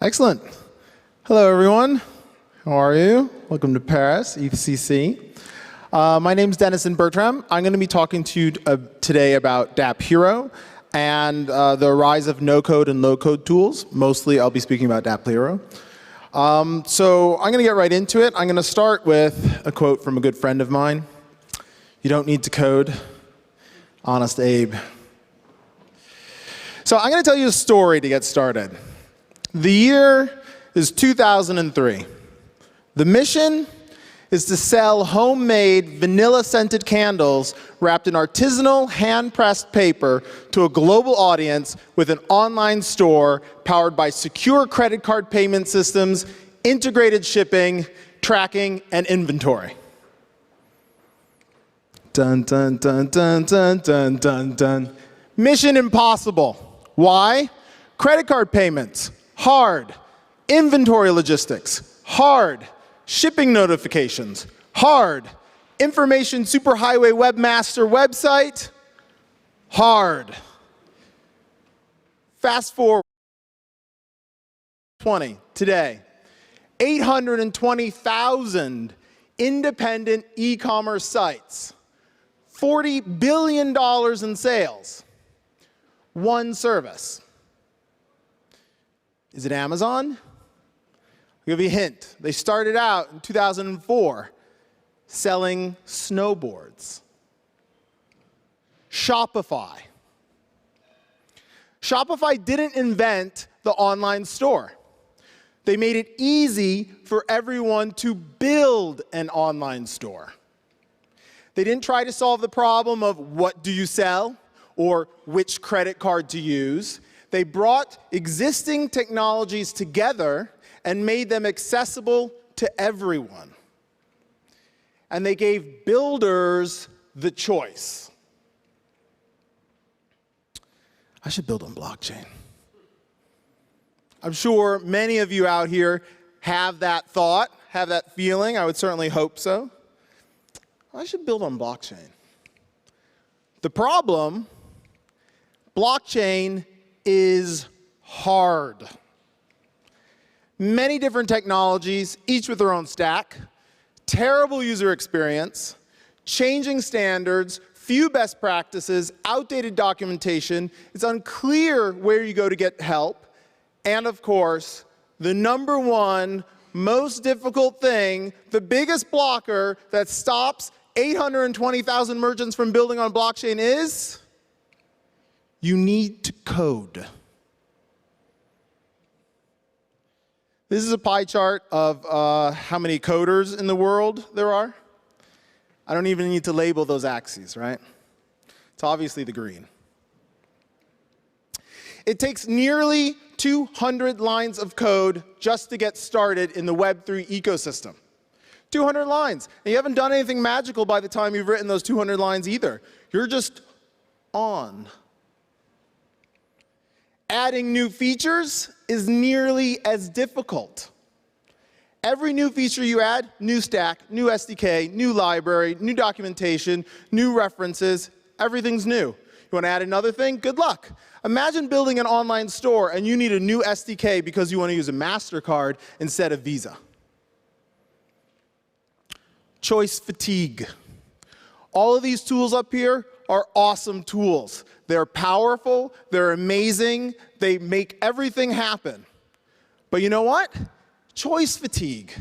Excellent. Hello, everyone. How are you? Welcome to Paris, ECC. My name is Dennison Bertram. I'm going to be talking to you today about GapHero and the rise of no-code and low-code tools. Mostly, I'll be speaking about GapHero. So I'm going to get right into it. I'm going to start with a quote from a good friend of mine. You don't need to code. Honest Abe. So I'm going to tell you a story to get started. The year is 2003. The mission is to sell homemade vanilla-scented candles wrapped in artisanal, hand-pressed paper to a global audience with an online store powered by secure credit card payment systems, integrated shipping, tracking, and inventory. Dun, dun, dun, dun, dun, dun, dun, dun. Mission impossible. Why? Credit card payments. Hard. Inventory logistics. Hard. Shipping notifications. Hard. Information superhighway webmaster website. Hard. Fast forward 2020, 820,000 independent e-commerce sites. $40 billion in sales. One service. Is it Amazon? I'll give you a hint. They started out in 2004 selling snowboards. Shopify. Shopify didn't invent the online store. They made it easy for everyone to build an online store. They didn't try to solve the problem of what do you sell or which credit card to use. They brought existing technologies together and made them accessible to everyone. And they gave builders the choice. I should build on blockchain. I'm sure many of you out here have that thought, have that feeling. I would certainly hope so. I should build on blockchain. The problem, blockchain is hard. Many different technologies, each with their own stack, terrible user experience, changing standards, few best practices, outdated documentation. It's unclear where you go to get help. And of course, the number one most difficult thing, the biggest blocker that stops 820,000 merchants from building on blockchain is you need to code. This is a pie chart of how many coders in the world there are. I don't even need to label those axes, right? It's obviously the green. It takes nearly 200 lines of code just to get started in the Web3 ecosystem. 200 lines. And you haven't done anything magical by the time you've written those 200 lines either. You're just on. Adding new features is nearly as difficult. Every new feature you add, new stack, new SDK, new library, new documentation, new references, everything's new. You want to add another thing? Good luck. Imagine building an online store and you need a new SDK because you want to use a MasterCard instead of Visa. Choice fatigue. All of these tools up here are awesome tools. They're powerful, they're amazing, they make everything happen. But you know what? Choice fatigue.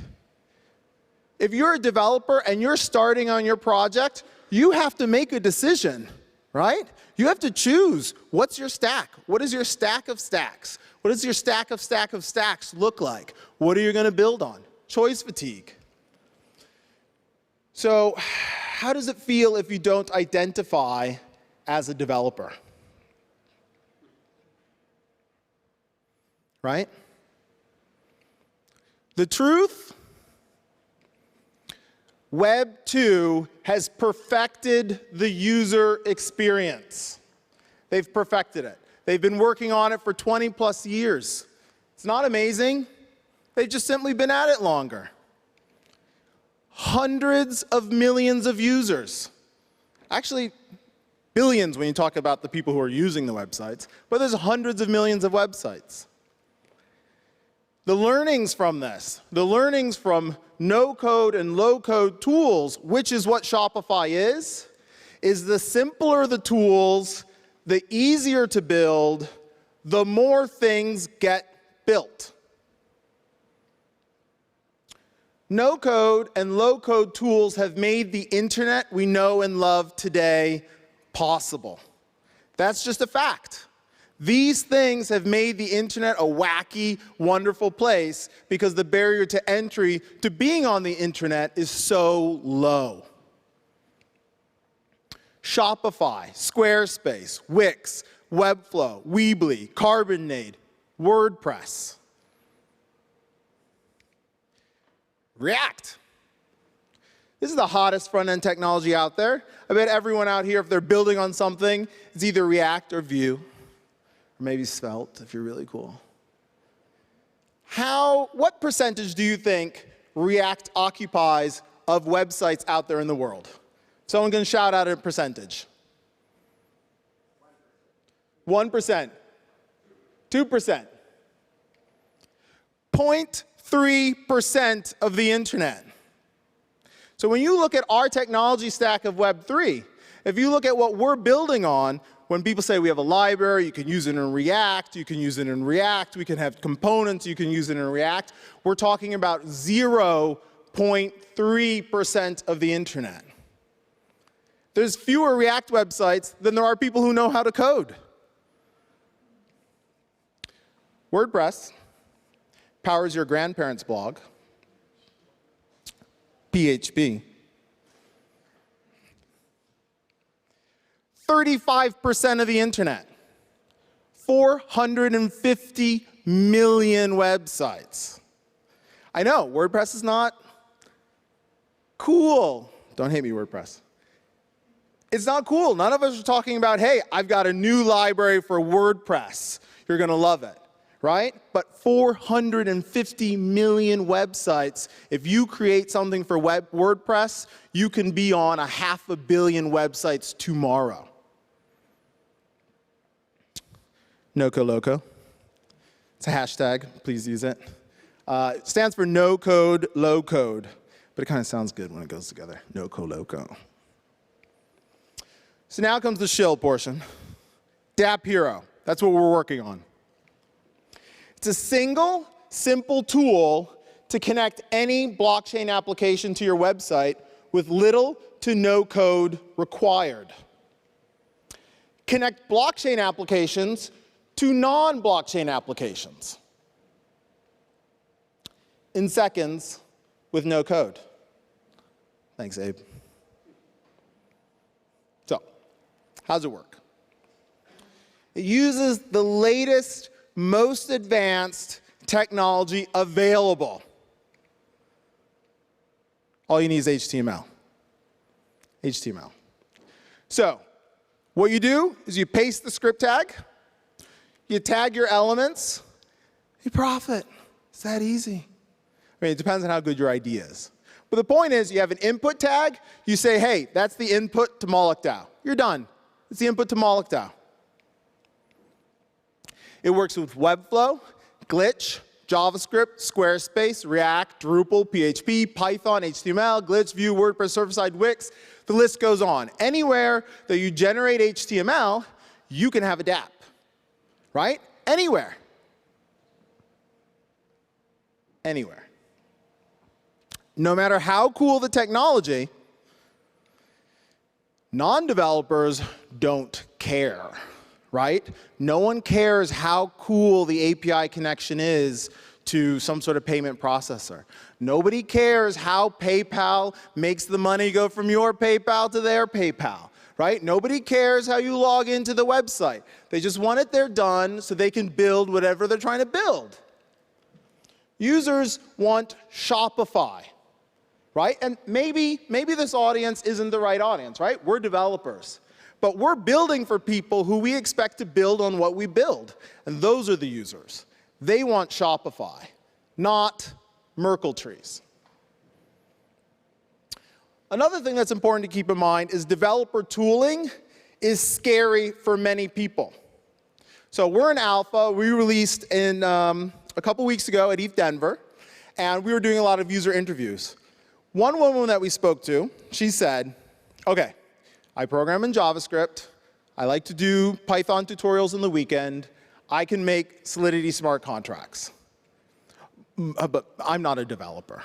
If you're a developer and you're starting on your project, you have to make a decision, right? You have to choose what's your stack. What is your stack of stacks? What does your stack of stacks look like? What are you going to build on? Choice fatigue. So how does it feel if you don't identify as a developer? Right? The truth, Web 2 has perfected the user experience. They've perfected it. They've been working on it for 20 plus years. It's not amazing. They've just simply been at it longer. Hundreds of millions of users. Actually, billions when you talk about the people who are using the websites, but there's hundreds of millions of websites. The learnings from this, the learnings from no-code and low-code tools, which is what Shopify is the simpler the tools, the easier to build, the more things get built. No-code and low-code tools have made the internet we know and love today possible. That's just a fact. These things have made the internet a wacky, wonderful place because the barrier to entry to being on the internet is so low. Shopify, Squarespace, Wix, Webflow, Weebly, Carbonade, WordPress. React. This is the hottest front-end technology out there. I bet everyone out here, if they're building on something, it's either React or Vue, or maybe Svelte if you're really cool. What percentage do you think React occupies of websites out there in the world? Someone can shout out a percentage. 1%. 2%. 0.3% of the internet. So when you look at our technology stack of Web3, if you look at what we're building on, when people say we have a library, you can use it in React, you can use it in React, we can have components, you can use it in React, we're talking about 0.3% of the internet. There's fewer React websites than there are people who know how to code. WordPress powers your grandparents' blog. PHP. 35% of the internet. 450 million websites. I know, WordPress is not cool. Don't hate me, WordPress. It's not cool. None of us are talking about, hey, I've got a new library for WordPress. You're going to love it, right? But 450 million websites. If you create something for WordPress, you can be on 500 million websites tomorrow. Nocode LoCode. It's a hashtag. Please use it. It stands for Nocode LoCode, but it kind of sounds good when it goes together. Nocode LoCode. So now comes the shill portion. GapHero. That's what we're working on. It's a single, simple tool to connect any blockchain application to your website with little to no code required. Connect blockchain applications to non-blockchain applications in seconds with no code. Thanks, Abe. So, how's it work? It uses the latest, most advanced technology available. All you need is HTML. HTML. So, what you do is you paste the script tag, you tag your elements, you profit. It's that easy. I mean, it depends on how good your idea is. But the point is, you have an input tag, you say, hey, that's the input to Moloch DAO. You're done. It's the input to Moloch DAO. It works with Webflow, Glitch, JavaScript, Squarespace, React, Drupal, PHP, Python, HTML, Glitch, Vue, WordPress, server-side, Wix. The list goes on. Anywhere that you generate HTML, you can have a dApp. Right? Anywhere. Anywhere. No matter how cool the technology, non-developers don't care. Right? No one cares how cool the API connection is to some sort of payment processor. Nobody cares how PayPal makes the money go from your PayPal to their PayPal. Right? Nobody cares how you log into the website. They just want it there done so they can build whatever they're trying to build. Users want Shopify. Right? And maybe this audience isn't the right audience, right? We're developers. But we're building for people who we expect to build on what we build. And those are the users. They want Shopify, not Merkle trees. Another thing that's important to keep in mind is developer tooling is scary for many people. So we're in alpha. We released in a a couple weeks ago at ETH Denver, and we were doing a lot of user interviews. One woman that we spoke to, she said, okay, I program in JavaScript, I like to do Python tutorials in the weekend, I can make Solidity smart contracts. But I'm not a developer.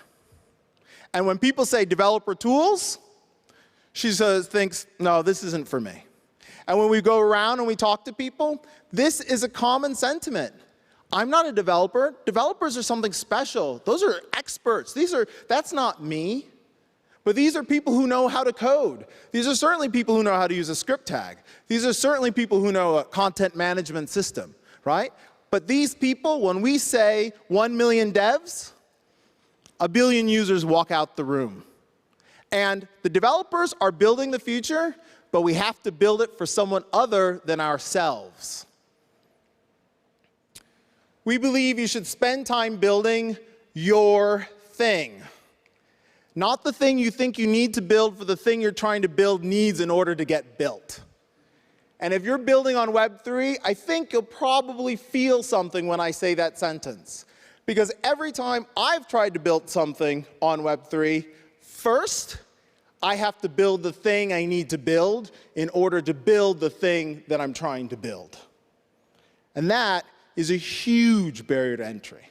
And when people say developer tools, she thinks, no, this isn't for me. And when we go around and we talk to people, this is a common sentiment. I'm not a developer. Developers are something special. Those are experts. That's not me. But these are people who know how to code. These are certainly people who know how to use a script tag. These are certainly people who know a content management system, right? But these people, when we say 1 million devs, 1 billion users walk out the room. And the developers are building the future, but we have to build it for someone other than ourselves. We believe you should spend time building your thing. Not the thing you think you need to build for the thing you're trying to build needs in order to get built. And if you're building on Web3, I think you'll probably feel something when I say that sentence. Because every time I've tried to build something on Web3, first, I have to build the thing I need to build in order to build the thing that I'm trying to build. And that is a huge barrier to entry.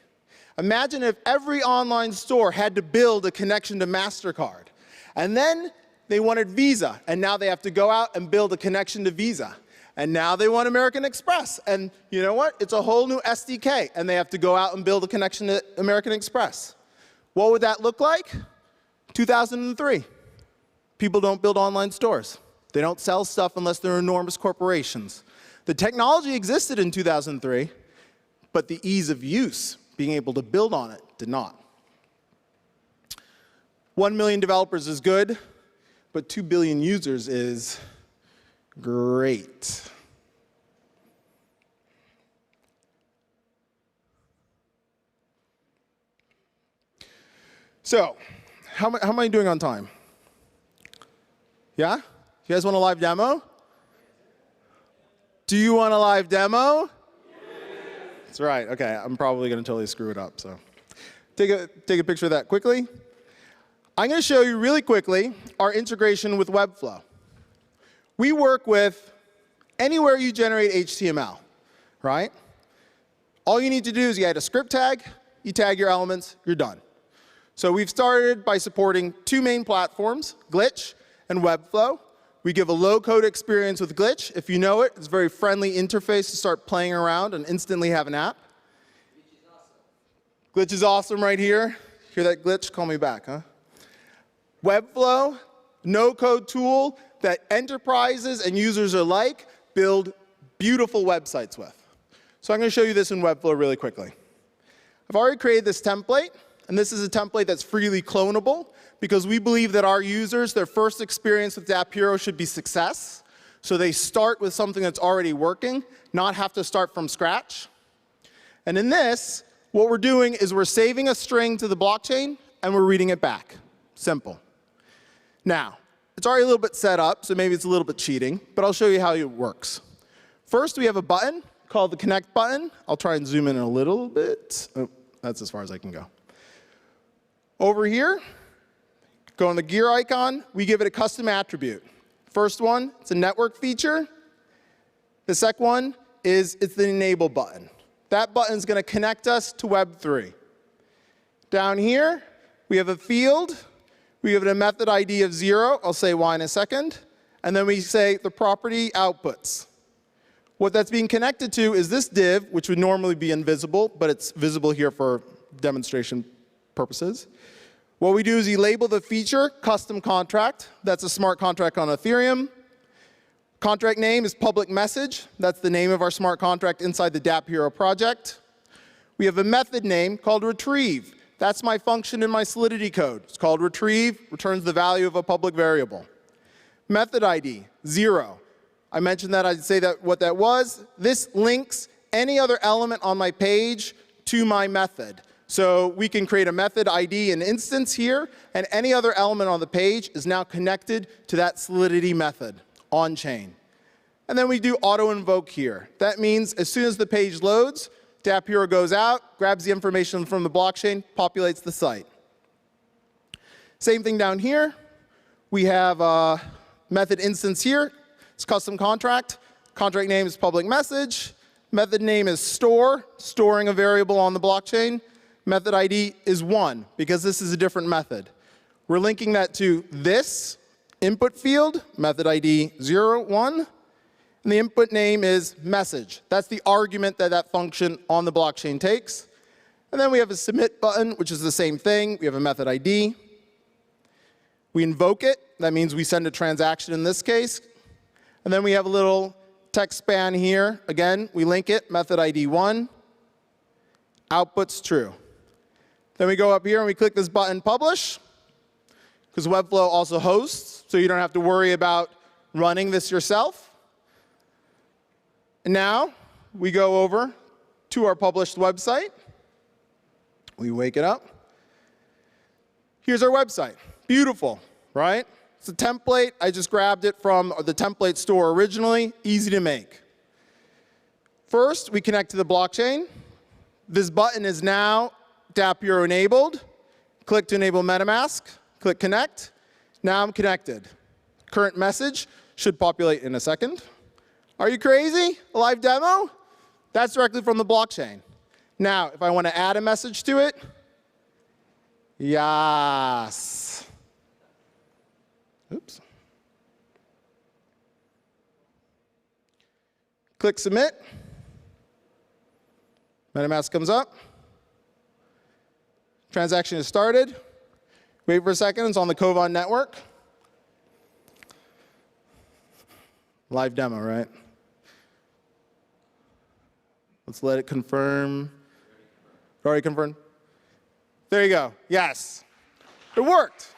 Imagine if every online store had to build a connection to MasterCard. And then they wanted Visa, and now they have to go out and build a connection to Visa. And now they want American Express. And you know what? It's a whole new SDK, and they have to go out and build a connection to American Express. What would that look like? 2003. People don't build online stores. They don't sell stuff unless they're enormous corporations. The technology existed in 2003, but the ease of use, being able to build on it, did not. 1 million developers is good, but 2 billion users is great. So, how am I doing on time? Yeah? You guys want a live demo? Do you want a live demo? That's right. Okay, I'm probably going to totally screw it up. So, take a picture of that quickly. I'm going to show you really quickly our integration with Webflow. We work with anywhere you generate HTML, right? All you need to do is you add a script tag, you tag your elements, you're done. So we've started by supporting 2 main platforms, Glitch and Webflow. We give a low-code experience with Glitch. If you know it, it's a very friendly interface to start playing around and instantly have an app. Glitch is awesome right here. Hear that glitch? Call me back, huh? Webflow, no-code tool that enterprises and users alike build beautiful websites with. So I'm going to show you this in Webflow really quickly. I've already created this template, and this is a template that's freely clonable because we believe that our users, their first experience with GapHero should be success. So they start with something that's already working, not have to start from scratch. And in this, what we're doing is we're saving a string to the blockchain, and we're reading it back. Simple. Now, it's already a little bit set up, so maybe it's a little bit cheating, but I'll show you how it works. First, we have a button called the Connect button. I'll try and zoom in a little bit. Oh, that's as far as I can go. Over here, go on the gear icon. We give it a custom attribute. First one, it's a network feature. The second one is it's the Enable button. That button is going to connect us to Web3. Down here, we have a field. We give it a method ID of 0. I'll say why in a second. And then we say the property outputs. What that's being connected to is this div, which would normally be invisible, but it's visible here for demonstration purposes. What we do is we label the feature custom contract. That's a smart contract on Ethereum. Contract name is public message. That's the name of our smart contract inside the GapHero project. We have a method name called retrieve. That's my function in my Solidity code. It's called retrieve, returns the value of a public variable. Method ID, 0. I mentioned that I'd say that what that was. This links any other element on my page to my method. So we can create a method ID and instance here, and any other element on the page is now connected to that Solidity method on chain. And then we do auto invoke here. That means as soon as the page loads, GapHero goes out, grabs the information from the blockchain, populates the site. Same thing down here. We have a method instance here. It's custom contract. Contract name is public message. Method name is store, storing a variable on the blockchain. Method ID is 1, because this is a different method. We're linking that to this input field, method ID 0, 1. And the input name is message. That's the argument that that function on the blockchain takes. And then we have a submit button, which is the same thing. We have a method ID. We invoke it. That means we send a transaction in this case. And then we have a little text span here. Again, we link it, method ID 1. Output's true. Then we go up here and we click this button, publish, because Webflow also hosts, so you don't have to worry about running this yourself. And now we go over to our published website. We wake it up. Here's our website. Beautiful, right? It's a template. I just grabbed it from the template store originally. Easy to make. First, we connect to the blockchain. This button is now GapHero enabled. Click to enable MetaMask. Click connect. Now I'm connected. Current message should populate in a second. Are you crazy? A live demo? That's directly from the blockchain. Now, if I want to add a message to it, yes. Oops. Click submit. MetaMask comes up. Transaction is started. Wait for a second. It's on the Kovan network. Live demo, right? Let's let it confirm. Already confirmed? There you go. Yes. It worked.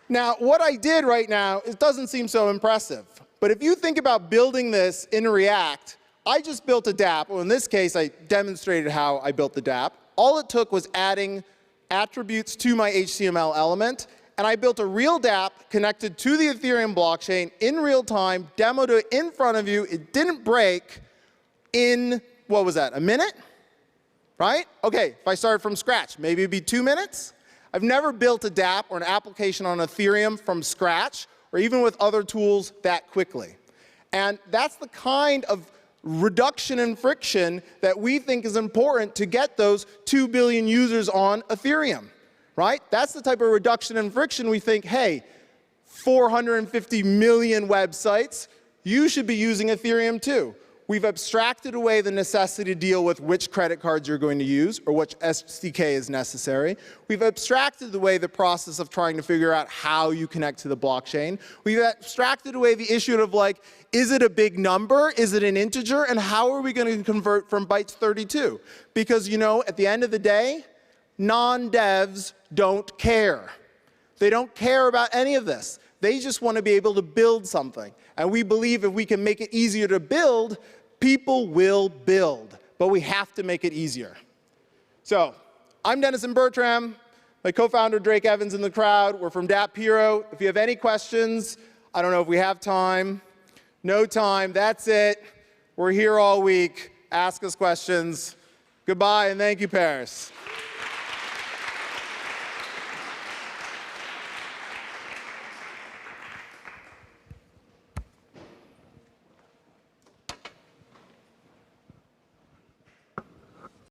Now, what I did right now, it doesn't seem so impressive. But if you think about building this in React, I just built a dApp. Well, in this case, I demonstrated how I built the dApp. All it took was adding attributes to my HTML element. And I built a real dApp connected to the Ethereum blockchain in real time, demoed it in front of you. It didn't break in, what was that, a minute? Right? OK, if I started from scratch, maybe it'd be 2 minutes. I've never built a dApp or an application on Ethereum from scratch, or even with other tools that quickly. And that's the kind of reduction in friction that we think is important to get those 2 billion users on Ethereum. Right? That's the type of reduction in friction we think, hey, 450 million websites, you should be using Ethereum too. We've abstracted away the necessity to deal with which credit cards you're going to use or which SDK is necessary. We've abstracted away the process of trying to figure out how you connect to the blockchain. We've abstracted away the issue of like, is it a big number? Is it an integer? And how are we going to convert from bytes 32? Because, you know, at the end of the day, non-devs don't care. They don't care about any of this. They just want to be able to build something. And we believe if we can make it easier to build, people will build. But we have to make it easier. So I'm Dennison Bertram. My co-founder Drake Evans in the crowd. We're from GapHero. If you have any questions, I don't know if we have time. No time. That's it. We're here all week. Ask us questions. Goodbye, and thank you, Paris.